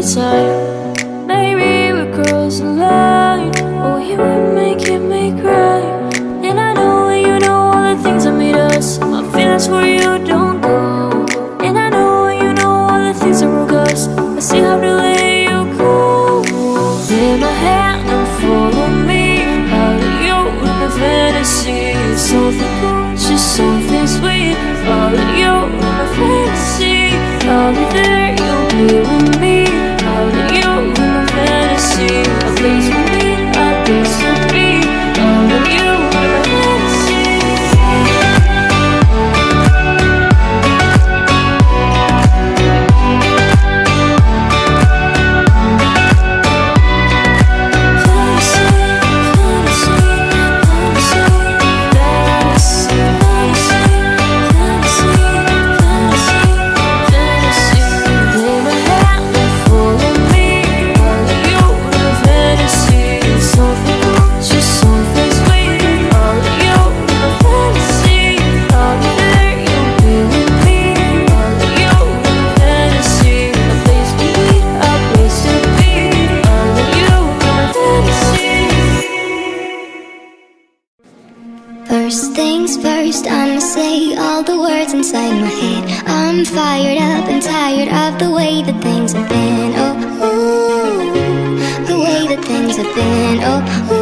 time. Maybe we cross the line. Oh, you were making me cry. And I know you know all the things that made us. My feelings for you don't go. And I know you know all the things that broke us. I see how to let you go. Take my hand and follow me. I'll let you in my fantasy. Something good, just something sweet. I'll let you in my fantasy. I'll be there, you'll be with me. I'll let you in my fantasy. A place for me, a place for me. I'll let you in my fantasy. First things first, I'ma say all the words inside my head. I'm fired up and tired of the way that things have been. Oh, ooh, the way that things have been. Oh, ooh.